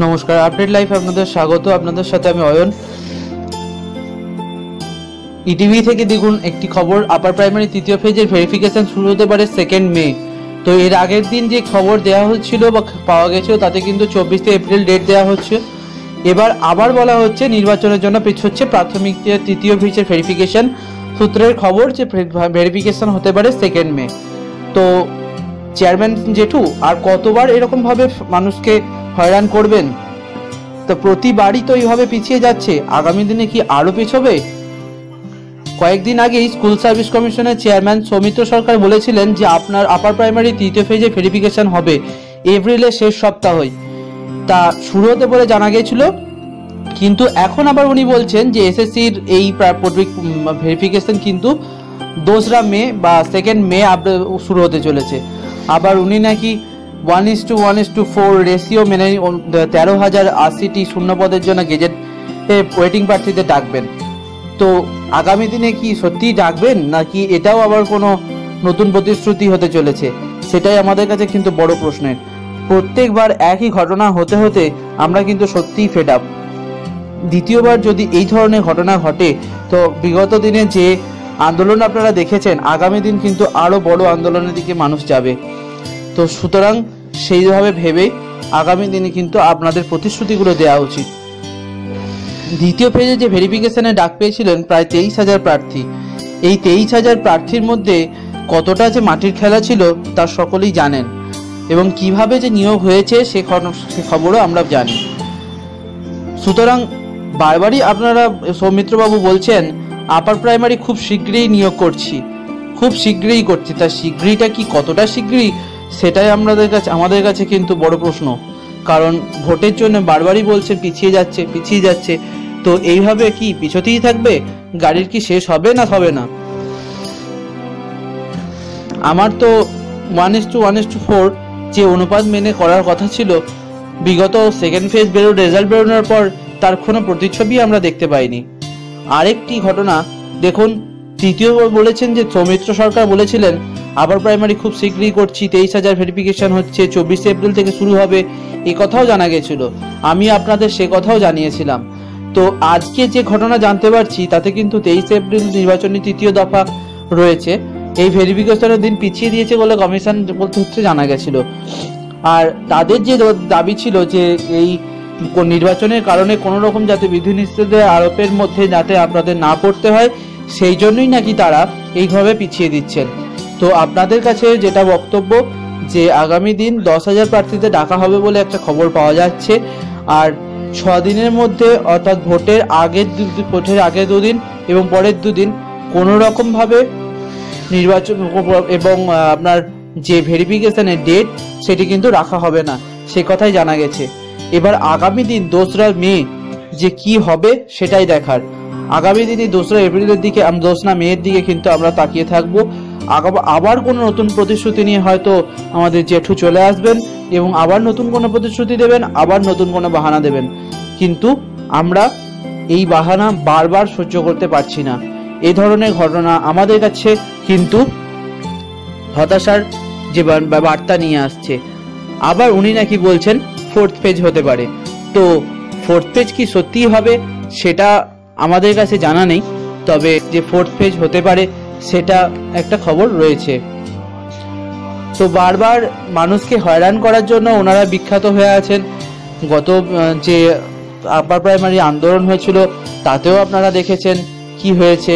নমস্কার, update life আপনাদের স্বাগত। আপনাদের সাথে আমি অয়ন। ইটিভি থেকে দেখুন একটি খবর, আপার প্রাইমারি তৃতীয় ফেজের ভেরিফিকেশন শুরু হতে পারে 2 মে। তো এর আগের দিন যে খবর দেওয়া হচ্ছিল বা পাওয়া গেছিল তাতে কিন্তু 24 এপ্রিল ডেট দেওয়া হচ্ছে। এবার আবার বলা হচ্ছে নির্বাচনের জন্য পিছোচ্ছে প্রাথমিক তৃতীয় ফেজের ভেরিফিকেশন। সূত্রের খবর যে ভেরিফিকেশন হতে পারে 2 মে। তো চেয়ারম্যান জেঠু আর কতবার এরকমভাবে মানুষকে হয়রান করবেন? তো প্রতিবারই তো এইভাবে পিছিয়ে যাচ্ছে, আগামী দিনে কি আরও পিছবে? কয়েকদিন আগেই স্কুল সার্ভিস কমিশনের চেয়ারম্যান সৌমিত্র সরকার বলেছিলেন যে আপনার আপার প্রাইমারি তৃতীয় ফেজে ভেরিফিকেশন হবে এপ্রিলের শেষ সপ্তাহে। তা শুরু হতে বলে জানা গিয়েছিল, কিন্তু এখন আবার উনি বলছেন যে এসএসসির এই ভেরিফিকেশন কিন্তু 2 মে বা 2 মে শুরু হতে চলেছে। আবার উনি নাকি 1:1:4 রেশিও মেনে 13,080টি শূন্য পদের জন্য গেজেট ওয়েটিং প্রার্থীদের ডাকবেন। তো আগামী দিনে কি সত্যিই ডাকবেন, নাকি এটাও আবার কোনো নতুন প্রতিশ্রুতি হতে চলেছে? সেটাই আমাদের কাছে কিন্তু বড় প্রশ্নের। প্রত্যেকবার একই ঘটনা হতে হতে আমরা কিন্তু সত্যিই ফেড আপ। দ্বিতীয়বার যদি এই ধরনের ঘটনা ঘটে তো বিগত দিনে যে আন্দোলন আপনারা দেখেছেন, আগামী দিন কিন্তু আরও বড় আন্দোলনের দিকে মানুষ যাবে। তো সুতরাং সেইভাবে ভেবে আগামী দিনে কিন্তু আপনাদের প্রতিশ্রুতিগুলো দেওয়া উচিত। দ্বিতীয় ফেজে যে ভেরিফিকেশনে ডাক পেয়েছিলেন প্রায় 23,000 প্রার্থী। এই 23,000 প্রার্থীর মধ্যে কতটা যে মাটির খেলা ছিল তা সকলেই জানেন, এবং কিভাবে যে নিয়োগ হয়েছে সে খবরও আমরা জানি। সুতরাং বারবারই আপনারা সৌমিত্রবাবু বলছেন আপার প্রাইমারি খুব শীঘ্রই নিয়োগ করছি, খুব শীঘ্রই করছি। তা শীঘ্রইটা কি কতটা শীঘ্রই সেটাই আমাদের কাছে কিন্তু বড় প্রশ্ন। কারণ ভোটের জন্য বারবারই বলছেন পিছিয়ে যাচ্ছে। তো এইভাবে কি পিছতেই থাকবে? গাড়ির কি শেষ হবে না হবে না? আমার তো 1:1:4 যে অনুপাত মেনে করার কথা ছিল, বিগত 2nd ফেজ রেজাল্ট বেরোনোর পর তার কোনো প্রতিচ্ছবি আমরা দেখতে পাইনি। আরেকটি ঘটনা দেখুন, তৃতীয় বলেছেন যে সৌমিত্র সরকার বলেছিলেন আপার প্রাইমারি খুব শীঘ্রই করছি, 23,000 ভেরিফিকেশন হচ্ছে, 24 এপ্রিল থেকে শুরু হবে, এ কথাও জানা গেছিল। আমি আপনাদের সে কথাও জানিয়েছিলাম। তো আজকে যে ঘটনা জানতে পারছি তাতে কিন্তু 23 এপ্রিল নির্বাচনী তৃতীয় দফা রয়েছে, এই ভেরিফিকেশনের দিন পিছিয়ে দিয়েছে বলে কমিশন বলতে জানা গেছিল। আর তাদের যে দাবি ছিল যে এই নির্বাচনের কারণে কোনো রকম যাতে বিধিনিষেধের আরোপের মধ্যে যাতে আপনাদের না পড়তে হয়, সেই জন্যই নাকি তারা এইভাবে পিছিয়ে দিচ্ছেন। তো আপনাদের কাছে যেটা বক্তব্য যে আগামী দিন 10,000 প্রার্থীদের ডাকা হবে বলে একটা খবর পাওয়া যাচ্ছে। আর 6 দিনের মধ্যে অর্থাৎ ভোটের আগের 2 দিন এবং পরের 2 দিন কোনো রকমভাবে নির্বাচন এবং আপনার যে ভেরিফিকেশনের ডেট সেটি কিন্তু রাখা হবে না, সে কথাই জানা গেছে। এবার আগামী দিন 2 মে যে কি হবে সেটাই দেখার। আগামী দিনে 2 এপ্রিলের দিকে 2 মেয়ের দিকে কিন্তু আমরা তাকিয়ে থাকবো। আবার কোনো নতুন প্রতিশ্রুতি নিয়ে হয়তো আমাদের জেঠু চলে আসবেন এবং আবার নতুন কোনো প্রতিশ্রুতি দেবেন, আবার নতুন কোনো বাহানা দেবেন। কিন্তু আমরা এই বাহানা বারবার সহ্য করতে পারছি না। এই ধরনের ঘটনা আমাদের কাছে কিন্তু হতাশার যে বার্তা নিয়ে আসছে। আবার উনি নাকি বলছেন 4th ফেজ হতে পারে। তো 4th ফেজ কি সত্যিই হবে সেটা আমাদের কাছে জানা নেই, তবে যে 4th ফেজ হতে পারে সেটা একটা খবর রয়েছে। তো বারবার মানুষকে হয়রান করার জন্য ওনারা বিখ্যাত হয়ে আছেন। গত যে আপার প্রাইমারি আন্দোলন হয়েছিল তাতেও আপনারা দেখেছেন কি হয়েছে।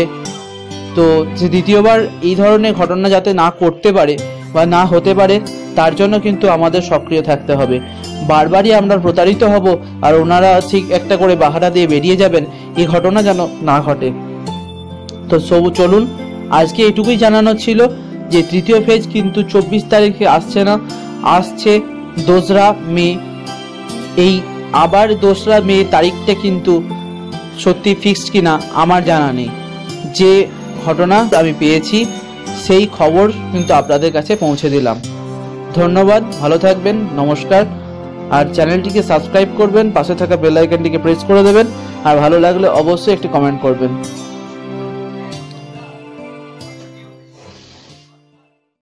তো যে দ্বিতীয়বার এই ধরনের ঘটনা যাতে না করতে পারে বা না হতে পারে তার জন্য কিন্তু আমাদের সক্রিয় থাকতে হবে। বারবারই আমরা প্রতারিত হব আর ওনারা ঠিক একটা করে বাহানা দিয়ে বেরিয়ে যাবেন, এই ঘটনা যেন না ঘটে। তো চলুন, আজকে এটুকুই জানানো ছিল যে তৃতীয় ফেজ কিন্তু 24 তারিখে আসছে না, আসছে 2 মে। এই আবার 2 মে তারিখটা কিন্তু সত্যি ফিক্সড কিনা আমার জানা নেই। যে ঘটনা আমি পেয়েছি সেই খবর কিন্তু আপনাদের কাছে পৌঁছে দিলাম। ধন্যবাদ, ভালো থাকবেন, নমস্কার। আর চ্যানেলটিকে সাবস্ক্রাইব করবেন, পাশে থাকা বেল আইকনটিকে প্রেস করে দেবেন, আর ভালো লাগলে অবশ্যই একটি কমেন্ট করবেন।